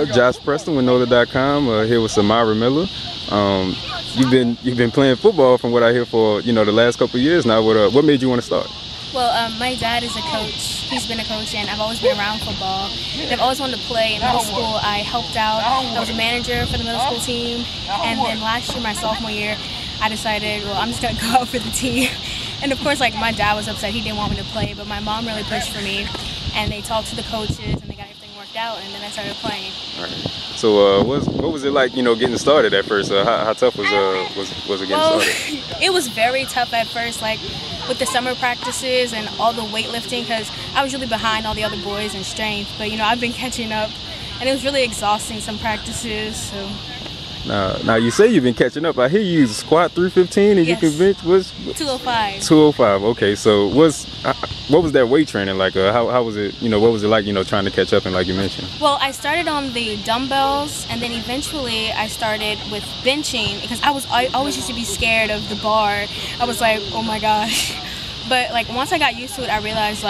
Josh Preston with NOLA.com. Here with Samyra Miller. You've been playing football from what I hear for the last couple of years now. What made you want to start? Well, my dad is a coach. He's been a coach, and I've always been around football. And I've always wanted to play. In middle school, I helped out. I was a manager for the middle school team. And then last year, my sophomore year, I decided, well, I'm just going to go out for the team. And of course, like, my dad was upset. He didn't want me to play, but my mom really pushed for me. And they talked to the coaches, and they got everything worked out, and then I started playing. All right. So what was it like, getting started at first? How tough was it getting started? It was very tough at first, like with the summer practices and all the weightlifting, because I was really behind all the other boys in strength. But I've been catching up, and it was really exhausting some practices. So. Now you say you've been catching up. I hear you squat 315 and yes. You can bench 205. 205. Okay, so what was that weight training like? How was it? What was it like? Trying to catch up and like you mentioned. Well, I started on the dumbbells, and then eventually I started with benching because I always used to be scared of the bar. I was like, oh my gosh. But like once I got used to it, I realized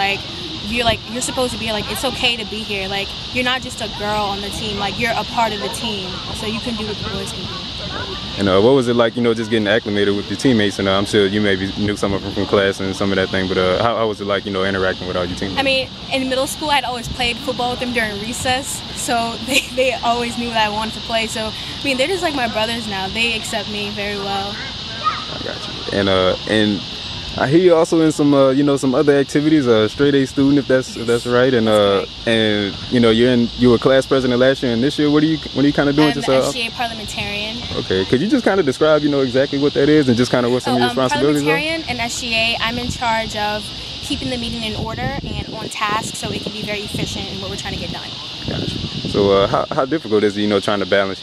you're supposed to be like, it's okay to be here. Like, you're not just a girl on the team. Like, you're a part of the team, so you can do what the boys can do. And what was it like, just getting acclimated with your teammates? And I'm sure you maybe knew some of them from class and some of that thing, but how was it like, interacting with all your teammates? I mean, in middle school, I'd always played football with them during recess, so they always knew that I wanted to play. So, I mean, they're just like my brothers now. They accept me very well. I got you. And I hear you also in some some other activities, straight A student if that's right, and you were class president last year, and this year what are you kind of doing? I'm the SGA parliamentarian. Okay, could you just kind of describe exactly what that is and just kind of what some of your responsibilities are? Parliamentarian and SGA, I'm in charge of keeping the meeting in order and on task, so it can be very efficient in what we're trying to get done. Gotcha. So how difficult is it, trying to balance,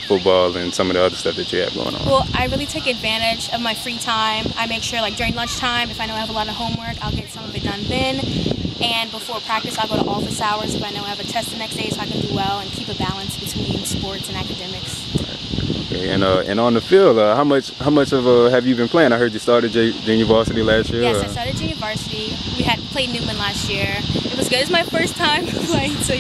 football and some of the other stuff that you have going on? Well, I really take advantage of my free time. I make sure, like, during lunchtime, if I know I have a lot of homework, I'll get some of it done then. And before practice, I'll go to office hours if I know I have a test the next day, so I can do well and keep a balance between sports and academics. Okay, and on the field, how much of have you been playing? I heard you started junior varsity last year. Yes, I started junior varsity. We had played Newman last year. It was good. It's my first time playing, so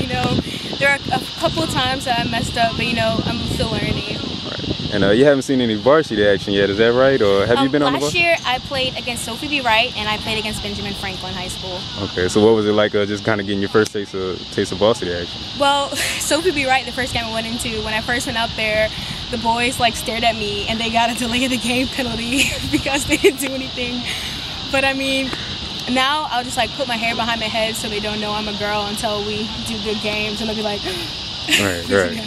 there are a couple of times that I messed up, but I'm still learning. Right. And you haven't seen any varsity action yet, is that right? Or have you been on the varsity? Last year I played against Sophie B. Wright, and I played against Benjamin Franklin High School. Okay, so what was it like just kind of getting your first taste of varsity action? Well, Sophie B. Wright, the first game I went into, when I first went out there, the boys stared at me and they got a delay of the game penalty because they didn't do anything. But I mean, now I'll just put my hair behind my head so they don't know I'm a girl until we do good games, and they'll be like, right. Yeah.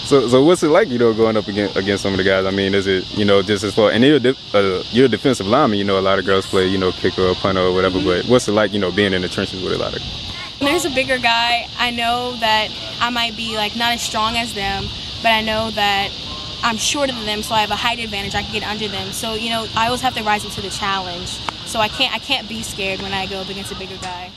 So what's it like, going up against some of the guys? I mean, is it, just as far, and you're a defensive lineman, a lot of girls play, kicker or punter or whatever, but what's it like, being in the trenches with a lot of? When there's a bigger guy, I know that I might be not as strong as them, but I know that I'm shorter than them, so I have a height advantage. I can get under them. So, I always have to rise up to the challenge. So I can't be scared when I go up against a bigger guy.